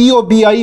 EOBI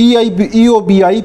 EOBI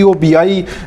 EOBI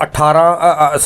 18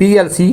PLC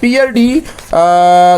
PLD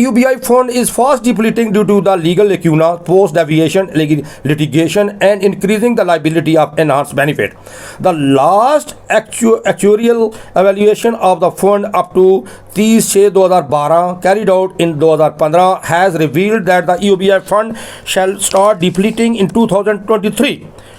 EOBI fund is fast depleting due to the legal lacuna, post deviation, litigation and increasing the liability of enhanced benefit. The last actuarial evaluation of the fund up to 30/6/2012 carried out in 2015 has revealed that the EOBI fund shall start depleting in 2023.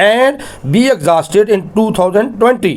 and be exhausted in 2020.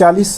40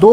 2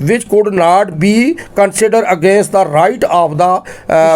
which could not be considered against the right of the